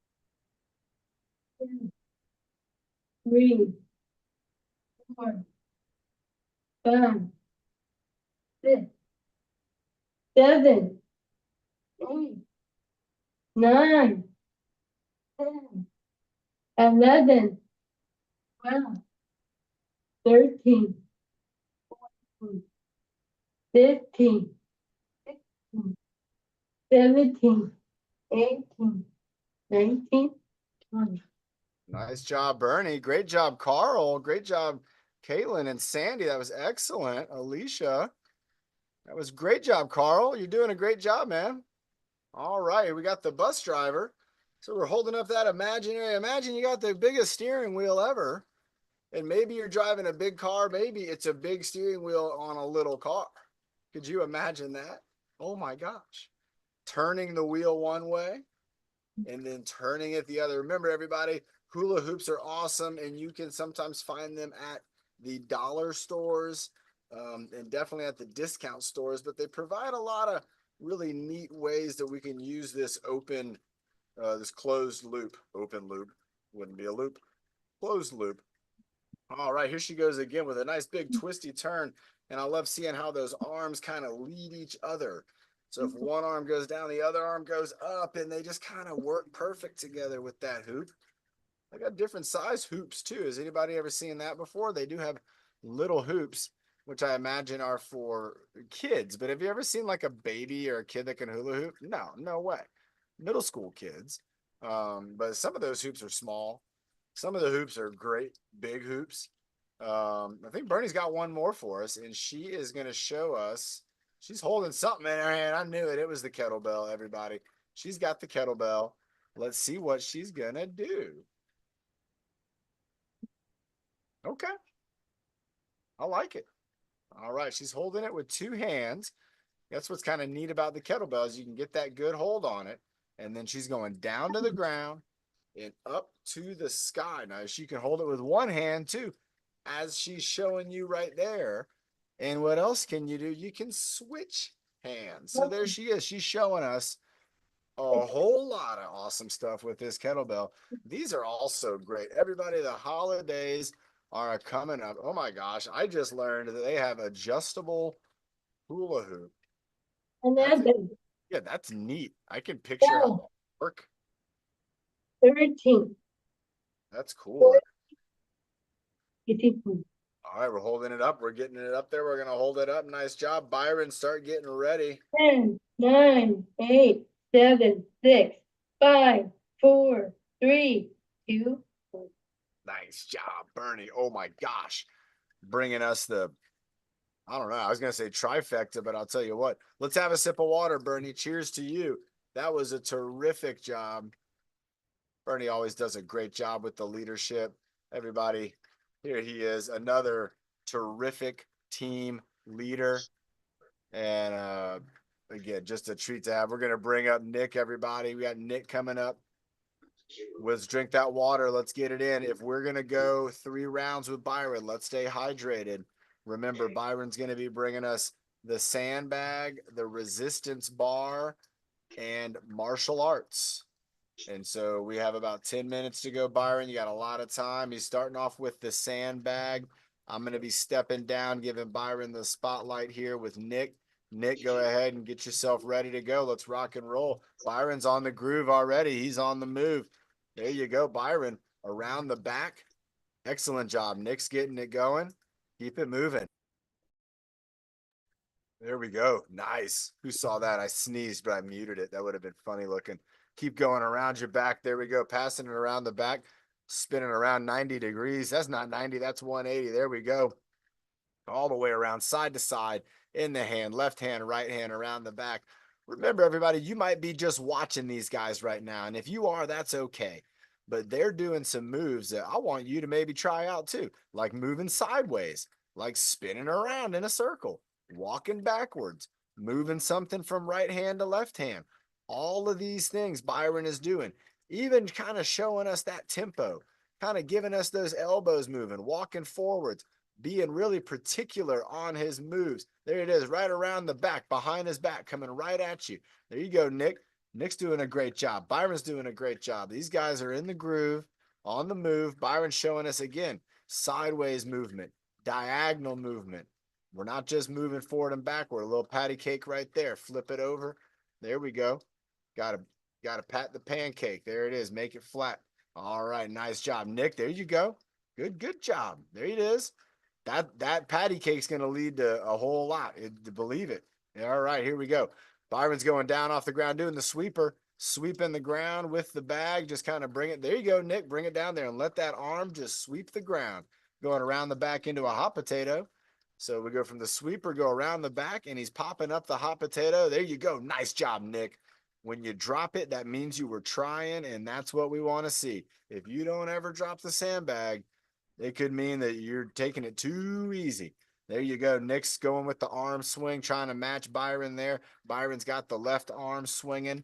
2, 3, 4, 5, 6, 7, 8, 9, 10, 11, 12, 13, 14, 15, 16, 17, 18, 19, 20. Nice job, Bernie. Great job, Carl. Great job, Caitlin and Sandy. That was excellent. Alicia. That was great job, Carl. You're doing a great job, man. All right, we got the bus driver. So we're holding up that imaginary. Imagine you got the biggest steering wheel ever. And maybe you're driving a big car. Maybe it's a big steering wheel on a little car. Could you imagine that? Oh my gosh. Turning the wheel one way and then turning it the other. Remember, everybody, hula hoops are awesome, and you can sometimes find them at the dollar stores and definitely at the discount stores, but they provide a lot of really neat ways that we can use this this closed loop. Open loop wouldn't be a loop. Closed loop. All right, here she goes again with a nice big twisty turn. And I love seeing how those arms kind of lead each other. So if one arm goes down, the other arm goes up, and they just kind of work perfect together with that hoop. I got different size hoops too. Has anybody ever seen that before? They do have little hoops, which I imagine are for kids. But have you ever seen like a baby or a kid that can hula hoop? No, no way. Middle school kids. But some of those hoops are small. Some of the hoops are great big hoops. I think Bernie's got one more for us, and she is going to show us. She's holding something in her hand. I knew it. It was the kettlebell, everybody. She's got the kettlebell. Let's see what she's going to do. Okay. I like it. All right. She's holding it with two hands. That's what's kind of neat about the kettlebell is you can get that good hold on it. And then she's going down to the ground and up to the sky. Now, she can hold it with one hand too, as she's showing you right there. And what else can you do? You can switch hands. So there she is. She's showing us a whole lot of awesome stuff with this kettlebell. These are also great. Everybody, the holidays are coming up. Oh my gosh, I just learned that they have adjustable hula hoop. That's, Another. yeah, that's neat. I can picture how it work. 13. That's cool. 18. All right, we're holding it up. We're getting it up there. We're gonna hold it up. Nice job, Byron. Start getting ready. 10, 9, 8, 7, 6, 5, 4, 3, 2. Nice job, Bernie. Oh my gosh, bringing us the, I don't know. I was gonna say trifecta, but I'll tell you what. Let's have a sip of water, Bernie. Cheers to you. That was a terrific job. Bernie always does a great job with the leadership. Everybody, here he is, another terrific team leader. And again, just a treat to have. We're gonna bring up Nick, everybody. We got Nick coming up. Let's drink that water. Let's get it in. If we're gonna go 3 rounds with Byron, let's stay hydrated. Remember, Byron's gonna be bringing us the sandbag, the resistance bar, and martial arts. And so we have about 10 minutes to go, Byron. You got a lot of time. He's starting off with the sandbag. I'm going to be stepping down, giving Byron the spotlight here with Nick. Nick, go ahead and get yourself ready to go. Let's rock and roll. Byron's on the groove already. He's on the move. There you go, Byron. Around the back. Excellent job. Nick's getting it going. Keep it moving. There we go. Nice. Who saw that? I sneezed, but I muted it. That would have been funny looking. Keep going around your back. There we go. Passing it around the back, spinning around 90 degrees. That's not 90, that's 180. There we go. All the way around, side to side, in the hand, left hand, right hand, around the back. Remember, everybody, you might be just watching these guys right now. And if you are, that's okay. But they're doing some moves that I want you to maybe try out too, like moving sideways, like spinning around in a circle, walking backwards, moving something from right hand to left hand. All of these things Byron is doing, even kind of showing us that tempo, kind of giving us those elbows moving, walking forwards, being really particular on his moves. There it is, right around the back, behind his back, coming right at you. There you go, Nick. Nick's doing a great job. Byron's doing a great job. These guys are in the groove, on the move. Byron's showing us again, sideways movement, diagonal movement. We're not just moving forward and backward. A little patty cake right there. Flip it over. There we go. Gotta pat the pancake. There it is. Make it flat. All right. Nice job, Nick. There you go. Good job. There it is. That patty cake's gonna lead to a whole lot. Believe it. All right, here we go. Byron's going down off the ground, doing the sweeper, sweeping the ground with the bag. Just kind of bring it. There you go, Nick. Bring it down there and let that arm just sweep the ground. Going around the back into a hot potato. So we go from the sweeper, go around the back, and he's popping up the hot potato. There you go. Nice job, Nick. When you drop it, that means you were trying, and that's what we want to see. If you don't ever drop the sandbag, it could mean that you're taking it too easy. There you go. Nick's going with the arm swing, trying to match Byron there. Byron's got the left arm swinging.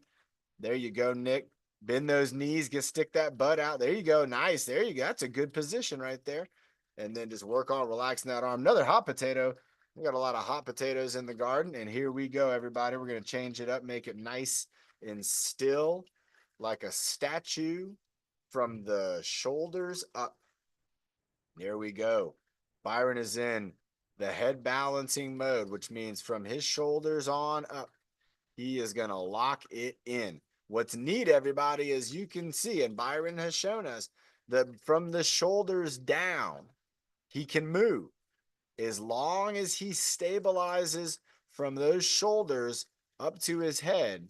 There you go, Nick. Bend those knees, stick that butt out. There you go. Nice. There you go. That's a good position right there. And then just work on relaxing that arm. Another hot potato. We got a lot of hot potatoes in the garden. And here we go, everybody. We're going to change it up, make it nice and still, like a statue from the shoulders up. There we go. Byron is in the head balancing mode, which means from his shoulders on up, he is going to lock it in. What's neat, everybody, is you can see, and Byron has shown us, that from the shoulders down, he can move. As long as he stabilizes from those shoulders up to his head,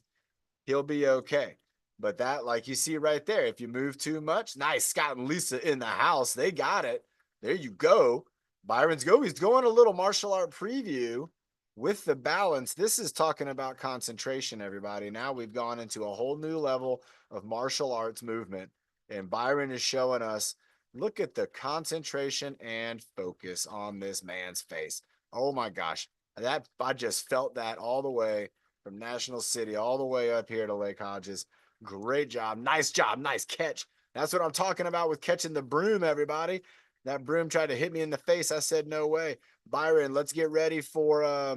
he'll be okay. But that, like you see right there, if you move too much, nice. Scott and Lisa in the house, they got it. There you go. Byron's go. He's going a little martial art preview with the balance. This is talking about concentration, everybody. Now we've gone into a whole new level of martial arts movement. And Byron is showing us, look at the concentration and focus on this man's face. Oh my gosh. I just felt that all the way from National City, all the way up here to Lake Hodges. Great job. Nice job. Nice catch. That's what I'm talking about with catching the broom, everybody. That broom tried to hit me in the face. I said, no way. Byron, let's get ready for,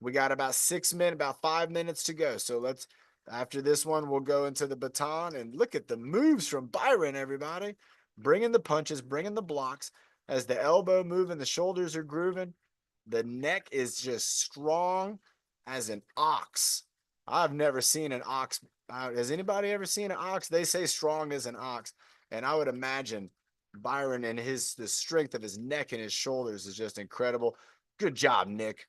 we got about 5 minutes to go. So after this one, we'll go into the baton and look at the moves from Byron, everybody. Bringing the punches, bringing the blocks as the elbow move and the shoulders are grooving. The neck is just strong as an ox. I've never seen an ox. Has anybody ever seen an ox? They say strong as an ox. And I would imagine Byron and the strength of his neck and his shoulders is just incredible. Good job, Nick.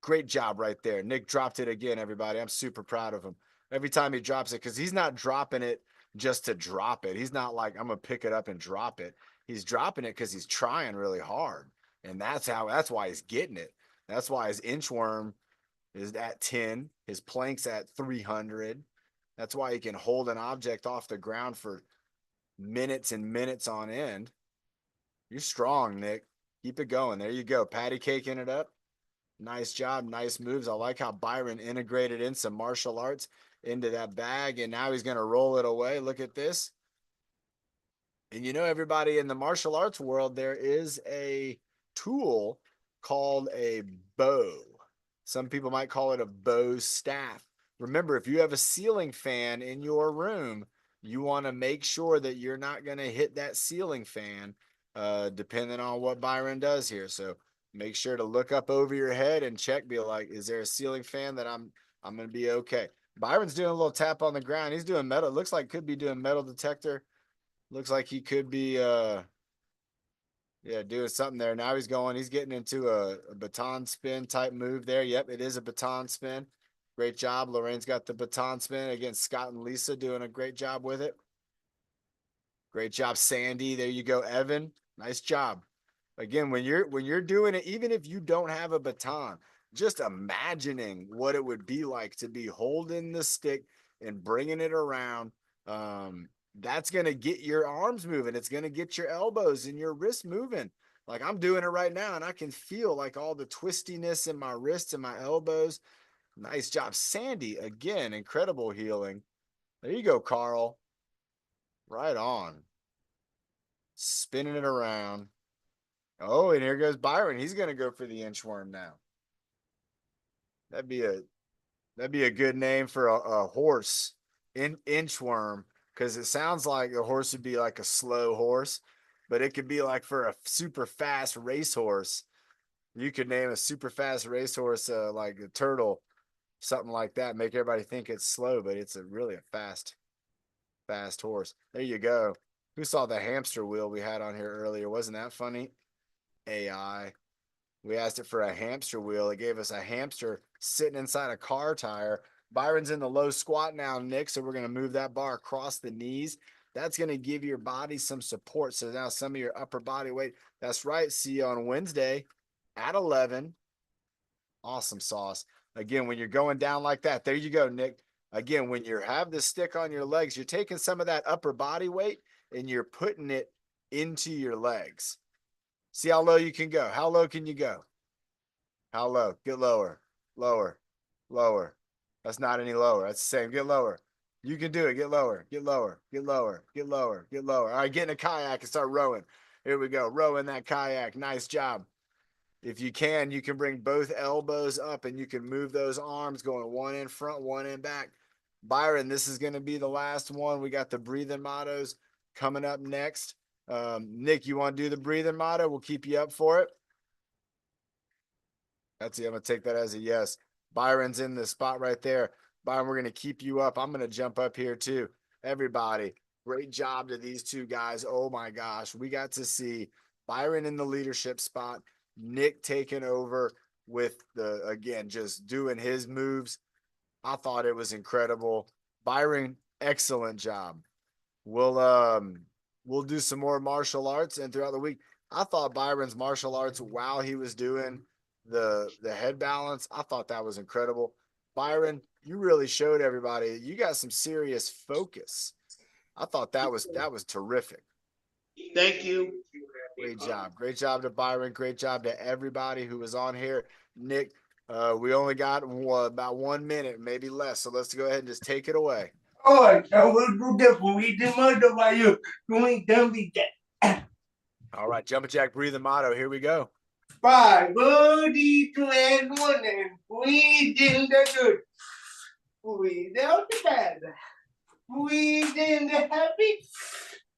Great job right there. Nick dropped it again, everybody. I'm super proud of him. Every time he drops it, because he's not dropping it just to drop it. He's not like, I'm going to pick it up and drop it. He's dropping it because he's trying really hard. And that's why he's getting it. That's why his inchworm is at 10. His plank's at 300. That's why he can hold an object off the ground for minutes and minutes on end. You're strong, Nick. Keep it going. There you go. Patty caking it up. Nice job. Nice moves. I like how Byron integrated in some martial arts into that bag, and now he's going to roll it away. Look at this. And you know, everybody, in the martial arts world, there is a tool called a bow. Some people might call it a bow staff. Remember, if you have a ceiling fan in your room, you want to make sure that you're not going to hit that ceiling fan, depending on what Byron does here. So make sure to look up over your head and check, be like, is there a ceiling fan that I'm going to be okay? Byron's doing a little tap on the ground. He's doing metal. It looks like could be doing metal detector. Looks like he could be, doing something there. Now he's getting into a baton spin type move there. Yep, it is a baton spin. Great job. Lorraine's got the baton spin against Scott and Lisa doing a great job with it. Great job, Sandy. There you go, Evan. Nice job. Again, when you're doing it, even if you don't have a baton, just imagining what it would be like to be holding the stick and bringing it around. That's going to get your arms moving. It's going to get your elbows and your wrists moving. Like I'm doing it right now, and I can feel like all the twistiness in my wrists and my elbows. Nice job, Sandy. Again, incredible healing. There you go, Carl. Right on. Spinning it around. Oh, and here goes Byron. He's going to go for the inchworm now. That'd be a good name for a horse. Inchworm, because it sounds like a horse would be like a slow horse, but it could be like for a super fast racehorse. You could name a super fast racehorse like a turtle, something like that. Make everybody think it's slow, but it's really a fast horse. There you go. Who saw the hamster wheel we had on here earlier? Wasn't that funny? AI. We asked it for a hamster wheel. It gave us a hamster sitting inside a car tire. Byron's in the low squat now, Nick, so we're going to move that bar across the knees. That's going to give your body some support. So now some of your upper body weight. That's right. See you on Wednesday at 11. Awesome sauce. Again, when you're going down like that, there you go, Nick. Again, when you have the stick on your legs, you're taking some of that upper body weight and you're putting it into your legs. See how low you can go. How low can you go? How low? Get lower, lower, lower. That's not any lower. That's the same. Get lower. You can do it. Get lower, get lower, get lower, get lower, get lower. All right, get in a kayak and start rowing. Here we go. Rowing that kayak. Nice job. If you can bring both elbows up and you can move those arms going one in front, one in back. Byron, this is going to be the last one. We got the breathing mottos coming up next. Nick, you want to do the breathing motto? We'll keep you up for it. That's it. I'm going to take that as a yes. Byron's in the spot right there. Byron, we're going to keep you up. I'm going to jump up here too. Everybody, great job to these two guys. Oh my gosh. We got to see Byron in the leadership spot. Nick taking over with again, just doing his moves. I thought it was incredible. Byron, excellent job. We'll do some more martial arts and throughout the week. I thought Byron's martial arts while he was doing the head balance, I thought that was incredible. Byron, you really showed everybody you got some serious focus. I thought that was terrific. Thank you. Great job. Great job to Byron. Great job to everybody who was on here. Nick, we only got about 1 minute, maybe less. So let's go ahead and just take it away. All right, I will do that for me. The mother by you. You ain't done with that. All right, jumping jack breathing motto. Here we go. 5 birdie to and 1 and breathe in the good. Breathe out the bad. Breathe in the happy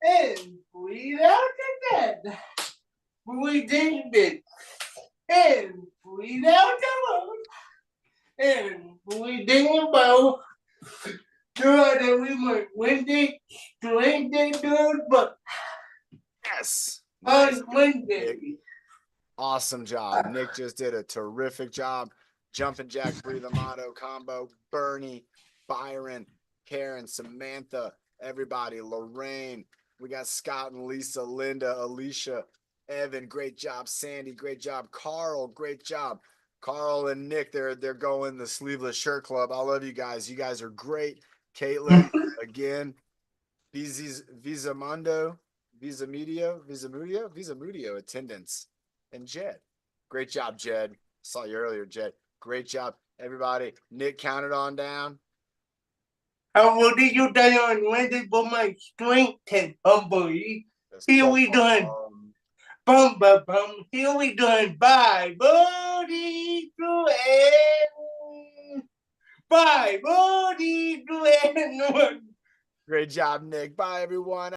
and breathe out the bad. Breathe in the and breathe out the world. And breathe in the bow. Try that we might Wednesday, Wednesday, but Yes. Nice. on Wednesday. Awesome job. Nick just did a terrific job. Jumping jack breathing motto combo. Bernie, Byron, Karen, Samantha, everybody, Lorraine. We got Scott and Lisa, Linda, Alicia, Evan, great job. Sandy, great job. Carl, great job. Carl and Nick, they're going the sleeveless shirt club. I love you guys. You guys are great. Caitlin, again. Visamudio attendance. And Jed. Great job, Jed. Saw you earlier, Jed. Great job, everybody. Nick counted on down. What did you do on Wednesday for my strength test, boy? Here we doing. Bum, bum, bum. Here we doing. Bye, buddy. To end. Bye, buddy. To end. Great job, Nick. Bye, everyone.